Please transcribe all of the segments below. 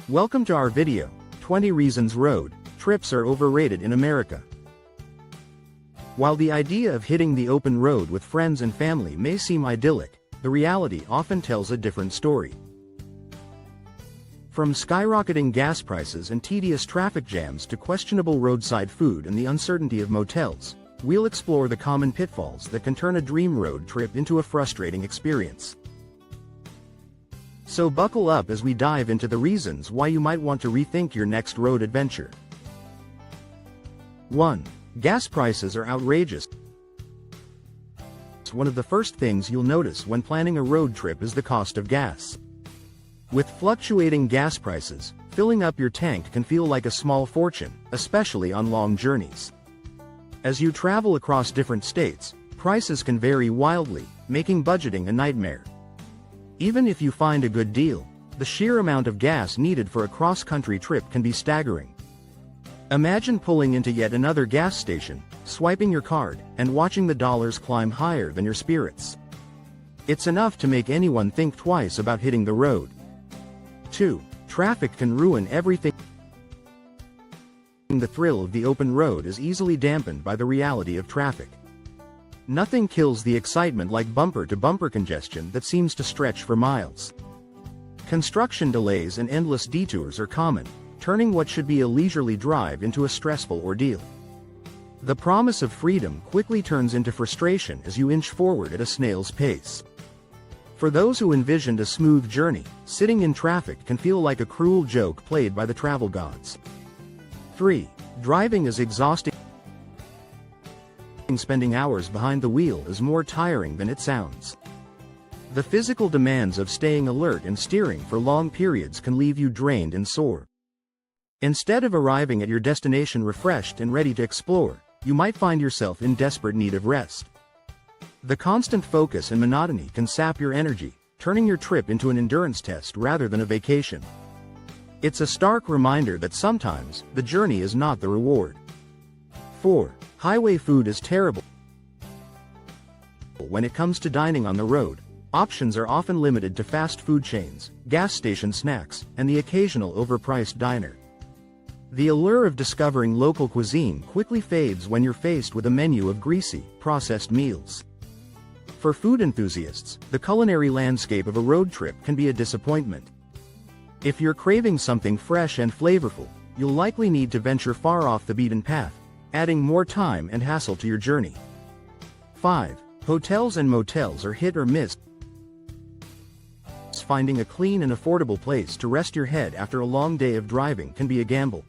Welcome to our video, 20 Reasons Road Trips Are Overrated in America. While the idea of hitting the open road with friends and family may seem idyllic, the reality often tells a different story. From skyrocketing gas prices and tedious traffic jams to questionable roadside food and the uncertainty of motels, we'll explore the common pitfalls that can turn a dream road trip into a frustrating experience. So buckle up as we dive into the reasons why you might want to rethink your next road adventure. 1. Gas prices are outrageous. One of the first things you'll notice when planning a road trip is the cost of gas. With fluctuating gas prices, filling up your tank can feel like a small fortune, especially on long journeys. As you travel across different states, prices can vary wildly, making budgeting a nightmare. Even if you find a good deal, the sheer amount of gas needed for a cross-country trip can be staggering. Imagine pulling into yet another gas station, swiping your card, and watching the dollars climb higher than your spirits. It's enough to make anyone think twice about hitting the road. 2. Traffic can ruin everything. The thrill of the open road is easily dampened by the reality of traffic. Nothing kills the excitement like bumper-to-bumper congestion that seems to stretch for miles. Construction delays and endless detours are common, turning what should be a leisurely drive into a stressful ordeal. The promise of freedom quickly turns into frustration as you inch forward at a snail's pace. For those who envisioned a smooth journey, sitting in traffic can feel like a cruel joke played by the travel gods. 3. Driving is exhausting. Spending hours behind the wheel is more tiring than it sounds. The physical demands of staying alert and steering for long periods can leave you drained and sore. Instead of arriving at your destination refreshed and ready to explore, you might find yourself in desperate need of rest. The constant focus and monotony can sap your energy, turning your trip into an endurance test rather than a vacation. It's a stark reminder that sometimes, the journey is not the reward. 4. Highway food is terrible. When it comes to dining on the road, options are often limited to fast food chains, gas station snacks, and the occasional overpriced diner. The allure of discovering local cuisine quickly fades when you're faced with a menu of greasy, processed meals. For food enthusiasts, the culinary landscape of a road trip can be a disappointment. If you're craving something fresh and flavorful, you'll likely need to venture far off the beaten path, adding more time and hassle to your journey. 5. Hotels and motels are hit or miss. Finding a clean and affordable place to rest your head after a long day of driving can be a gamble.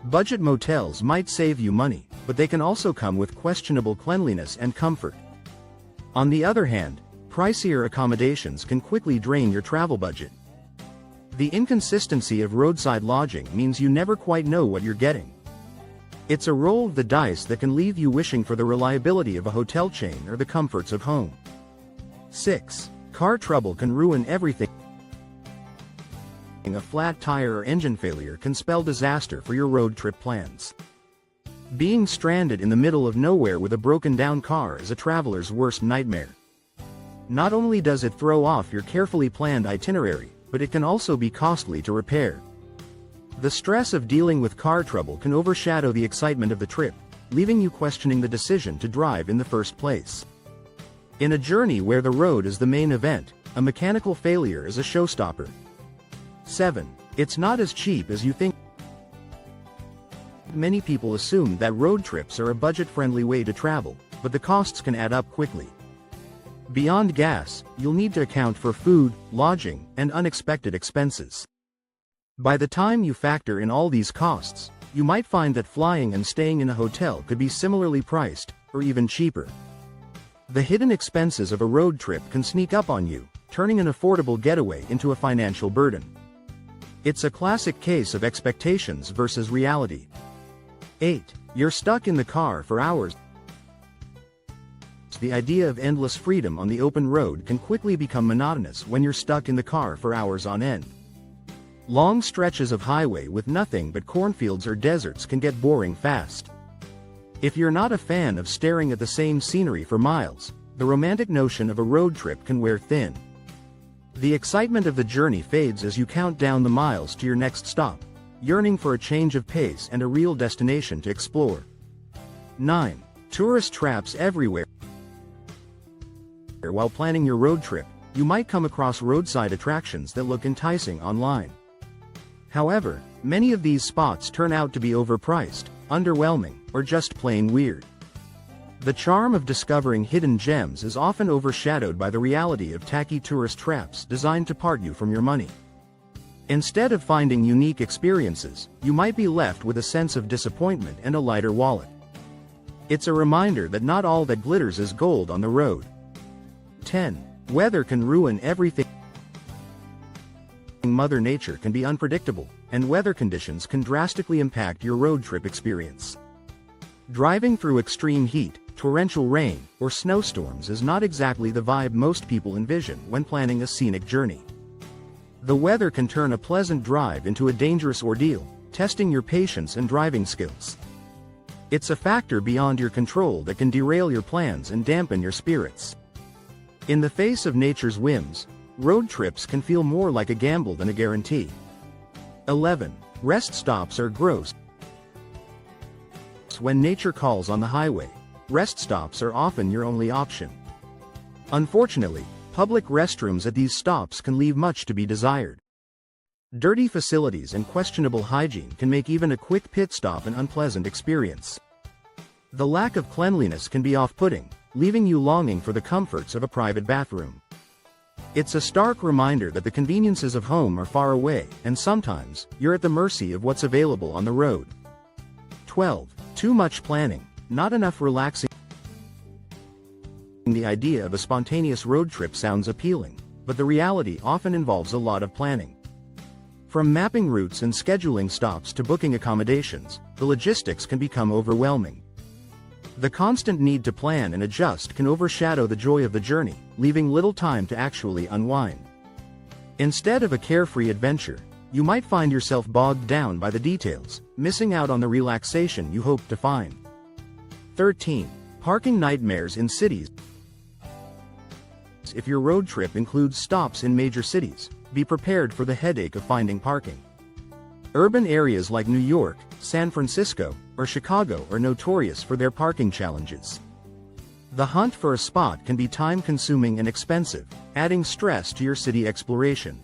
Budget motels might save you money, but they can also come with questionable cleanliness and comfort. On the other hand, pricier accommodations can quickly drain your travel budget. The inconsistency of roadside lodging means you never quite know what you're getting. It's a roll of the dice that can leave you wishing for the reliability of a hotel chain or the comforts of home. 6. Car trouble can ruin everything. A flat tire or engine failure can spell disaster for your road trip plans. Being stranded in the middle of nowhere with a broken-down car is a traveler's worst nightmare. Not only does it throw off your carefully planned itinerary, but it can also be costly to repair. The stress of dealing with car trouble can overshadow the excitement of the trip, leaving you questioning the decision to drive in the first place. In a journey where the road is the main event, a mechanical failure is a showstopper. 7. It's not as cheap as you think. Many people assume that road trips are a budget-friendly way to travel, but the costs can add up quickly. Beyond gas, you'll need to account for food, lodging, and unexpected expenses. By the time you factor in all these costs, you might find that flying and staying in a hotel could be similarly priced, or even cheaper. The hidden expenses of a road trip can sneak up on you, turning an affordable getaway into a financial burden. It's a classic case of expectations versus reality. 8. You're stuck in the car for hours. The idea of endless freedom on the open road can quickly become monotonous when you're stuck in the car for hours on end. Long stretches of highway with nothing but cornfields or deserts can get boring fast. If you're not a fan of staring at the same scenery for miles, the romantic notion of a road trip can wear thin. The excitement of the journey fades as you count down the miles to your next stop, yearning for a change of pace and a real destination to explore. 9. Tourist traps everywhere. While planning your road trip, you might come across roadside attractions that look enticing online. However, many of these spots turn out to be overpriced, underwhelming, or just plain weird. The charm of discovering hidden gems is often overshadowed by the reality of tacky tourist traps designed to part you from your money. Instead of finding unique experiences, you might be left with a sense of disappointment and a lighter wallet. It's a reminder that not all that glitters is gold on the road. 10. Weather can ruin everything. Mother Nature can be unpredictable, and weather conditions can drastically impact your road trip experience. Driving through extreme heat, torrential rain, or snowstorms is not exactly the vibe most people envision when planning a scenic journey. The weather can turn a pleasant drive into a dangerous ordeal, testing your patience and driving skills. It's a factor beyond your control that can derail your plans and dampen your spirits. In the face of nature's whims, road trips can feel more like a gamble than a guarantee. 11. Rest stops are gross. When nature calls on the highway, rest stops are often your only option. Unfortunately, public restrooms at these stops can leave much to be desired. Dirty facilities and questionable hygiene can make even a quick pit stop an unpleasant experience. The lack of cleanliness can be off-putting, leaving you longing for the comforts of a private bathroom. It's a stark reminder that the conveniences of home are far away, and sometimes, you're at the mercy of what's available on the road. 12. Too much planning, not enough relaxing. The idea of a spontaneous road trip sounds appealing, but the reality often involves a lot of planning. From mapping routes and scheduling stops to booking accommodations, the logistics can become overwhelming. The constant need to plan and adjust can overshadow the joy of the journey, leaving little time to actually unwind. Instead of a carefree adventure, you might find yourself bogged down by the details, missing out on the relaxation you hoped to find. 13. Parking nightmares in cities. If your road trip includes stops in major cities, be prepared for the headache of finding parking. Urban areas like New York, San Francisco, or Chicago are notorious for their parking challenges. The hunt for a spot can be time-consuming and expensive, adding stress to your city exploration.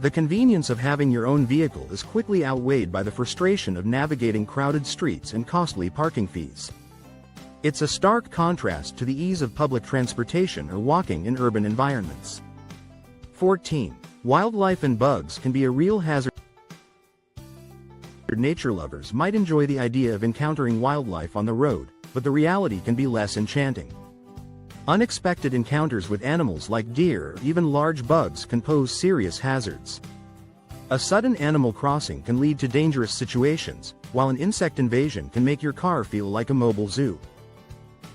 The convenience of having your own vehicle is quickly outweighed by the frustration of navigating crowded streets and costly parking fees. It's a stark contrast to the ease of public transportation or walking in urban environments. 14. Wildlife and bugs can be a real hazard. Nature lovers might enjoy the idea of encountering wildlife on the road, but the reality can be less enchanting. Unexpected encounters with animals like deer or even large bugs can pose serious hazards. A sudden animal crossing can lead to dangerous situations, while an insect invasion can make your car feel like a mobile zoo.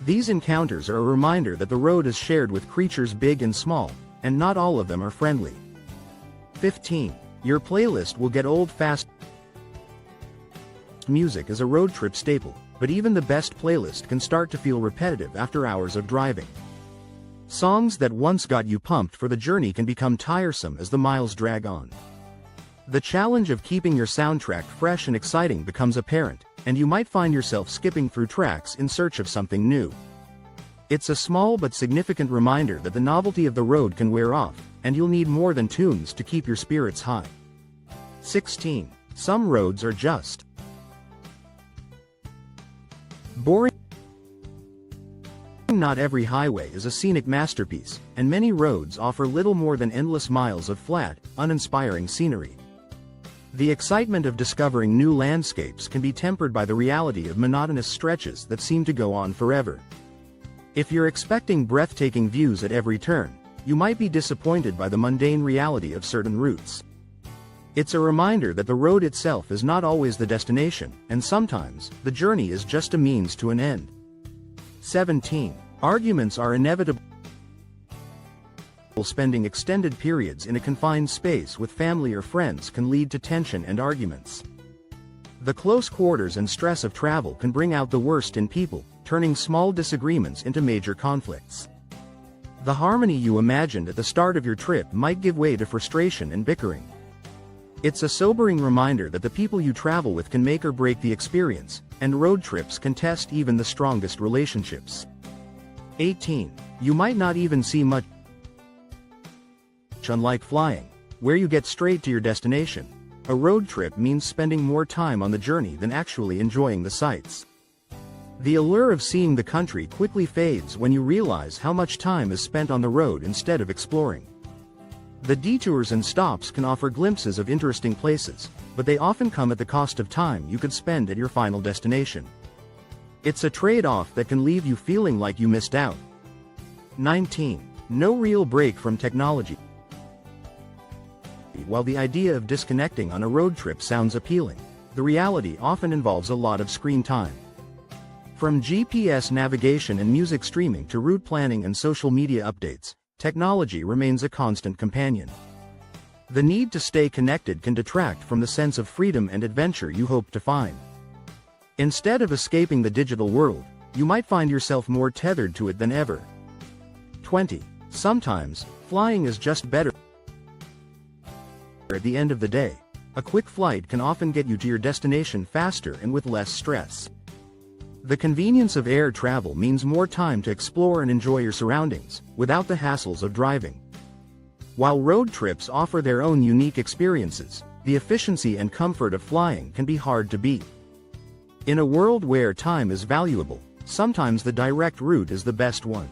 These encounters are a reminder that the road is shared with creatures big and small, and not all of them are friendly. 15. Your playlist will get old fast. Music is a road trip staple, but even the best playlist can start to feel repetitive after hours of driving. Songs that once got you pumped for the journey can become tiresome as the miles drag on. The challenge of keeping your soundtrack fresh and exciting becomes apparent, and you might find yourself skipping through tracks in search of something new. It's a small but significant reminder that the novelty of the road can wear off, and you'll need more than tunes to keep your spirits high. 16. Some roads are just boring. Not every highway is a scenic masterpiece, and many roads offer little more than endless miles of flat, uninspiring scenery. The excitement of discovering new landscapes can be tempered by the reality of monotonous stretches that seem to go on forever. If you're expecting breathtaking views at every turn, you might be disappointed by the mundane reality of certain routes. It's a reminder that the road itself is not always the destination, and sometimes, the journey is just a means to an end. 17. Arguments are inevitable. Spending extended periods in a confined space with family or friends can lead to tension and arguments. The close quarters and stress of travel can bring out the worst in people, turning small disagreements into major conflicts. The harmony you imagined at the start of your trip might give way to frustration and bickering. It's a sobering reminder that the people you travel with can make or break the experience, and road trips can test even the strongest relationships. 18. You might not even see much. Unlike flying, where you get straight to your destination, a road trip means spending more time on the journey than actually enjoying the sights. The allure of seeing the country quickly fades when you realize how much time is spent on the road instead of exploring. The detours and stops can offer glimpses of interesting places, but they often come at the cost of time you could spend at your final destination. It's a trade-off that can leave you feeling like you missed out. 19. No real break from technology. While the idea of disconnecting on a road trip sounds appealing, the reality often involves a lot of screen time. From GPS navigation and music streaming to route planning and social media updates, technology remains a constant companion. The need to stay connected can detract from the sense of freedom and adventure you hope to find. Instead of escaping the digital world, you might find yourself more tethered to it than ever. 20. Sometimes, flying is just better. At the end of the day, a quick flight can often get you to your destination faster and with less stress. The convenience of air travel means more time to explore and enjoy your surroundings, without the hassles of driving. While road trips offer their own unique experiences, the efficiency and comfort of flying can be hard to beat. In a world where time is valuable, sometimes the direct route is the best one.